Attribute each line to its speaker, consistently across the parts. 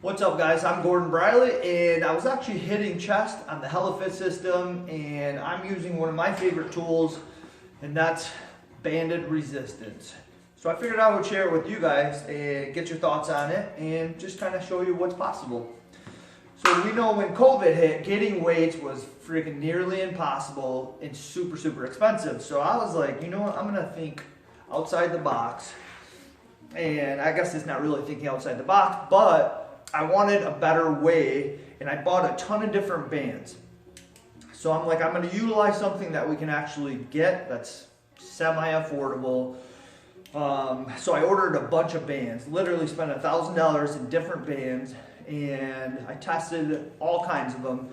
Speaker 1: What's up, guys? I'm Briley, and I was actually hitting chest on the HelloFit system, and I'm using one of my favorite tools, and that's banded resistance. So I figured I would share it with you guys and get your thoughts on it and just kind of show you what's possible. So we know when COVID hit, getting weights was freaking nearly impossible and super expensive. So I was like, you know what, I'm gonna think outside the box. And I guess it's not really thinking outside the box, but I wanted a better way, and I bought a ton of different bands. So I'm like, I'm going to utilize something that we can actually get that's semi-affordable. So I ordered a bunch of bands, literally spent $1,000 in different bands, and I tested all kinds of them.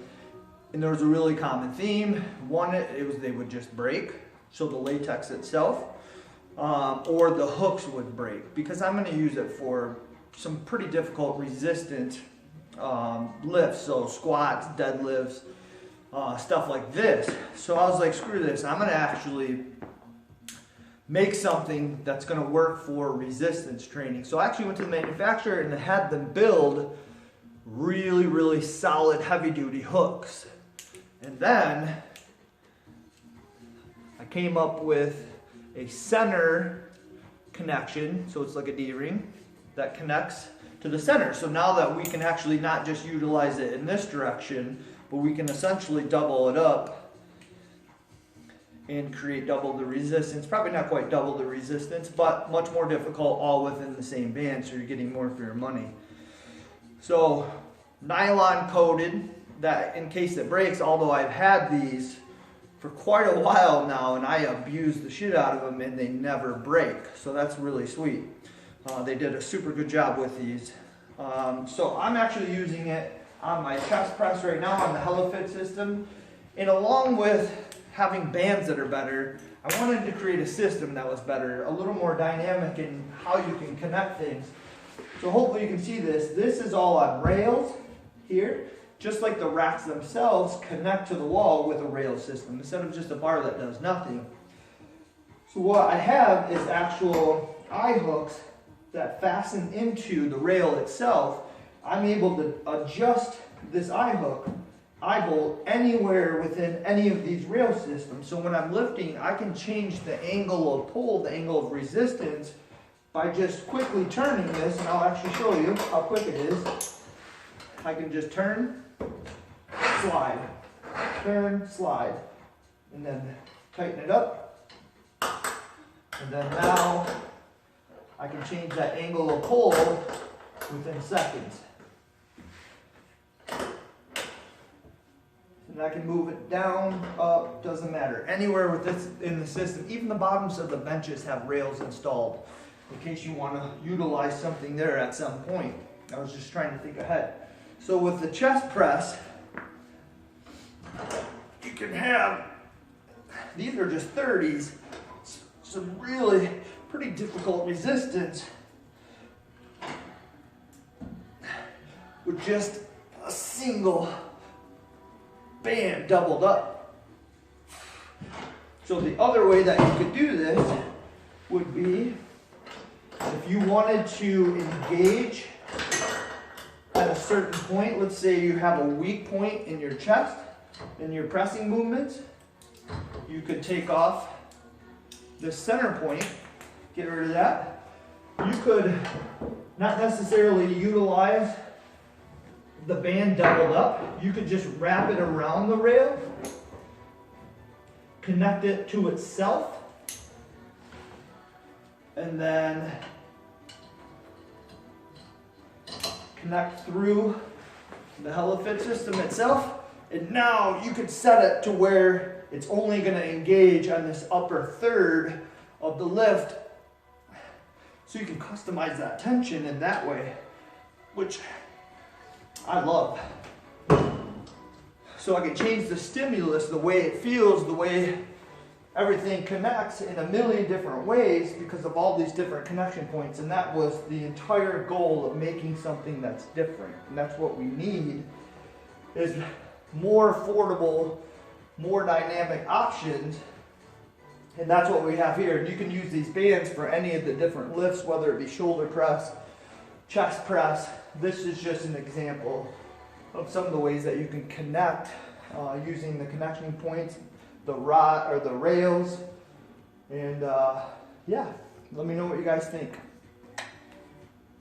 Speaker 1: And there was a really common theme. One, it was they would just break, so the latex itself, or the hooks would break, because I'm going to use it for some pretty difficult resistant lifts, so squats, deadlifts, stuff like this. So I was like, screw this, I'm gonna actually make something that's gonna work for resistance training. So I actually went to the manufacturer and had them build really solid heavy duty hooks. And then I came up with a center connection, so it's like a D-ring that connects to the center. So now that we can actually not just utilize it in this direction, but we can essentially double it up and create double the resistance. Probably not quite double the resistance, but much more difficult, all within the same band, so you're getting more for your money. So nylon coated, that in case it breaks, although I've had these for quite a while now and I abuse the shit out of them and they never break. So that's really sweet. They did a super good job with these. So I'm actually using it on my chest press right now on the HelloFit system. And along with having bands that are better, I wanted to create a system that was better, a little more dynamic in how you can connect things. So hopefully you can see this. This is all on rails here, just like the racks themselves connect to the wall with a rail system instead of just a bar that does nothing. So what I have is actual eye hooks that fasten into the rail itself. I'm able to adjust this eye hook, eye bolt, anywhere within any of these rail systems. So when I'm lifting, I can change the angle of pull, the angle of resistance, by just quickly turning this, and I'll actually show you how quick it is. I can just turn, slide, and then tighten it up. And then now I can change that angle of pull within seconds. And I can move it down, up, doesn't matter. Anywhere with this in the system. Even the bottoms of the benches have rails installed in case you want to utilize something there at some point. I was just trying to think ahead. So with the chest press, you can have, these are just 30s, some really pretty difficult resistance with just a single band doubled up. So the other way that you could do this would be if you wanted to engage at a certain point. Let's say you have a weak point in your chest, in your pressing movements, you could take off the center point, get rid of that. You could not necessarily utilize the band doubled up. You could just wrap it around the rail, connect it to itself, and then connect through the HelloFit system itself. And now you could set it to where it's only going to engage on this upper third of the lift. So you can customize that tension in that way, which I love. So I can change the stimulus, the way it feels, the way everything connects in a million different ways because of all these different connection points. And that was the entire goal of making something that's different. And that's what we need, is more affordable, more dynamic options. And that's what we have here. And you can use these bands for any of the different lifts, whether it be shoulder press, chest press. This is just an example of some of the ways that you can connect using the connection points, the rod or the rails, and yeah, let me know what you guys think.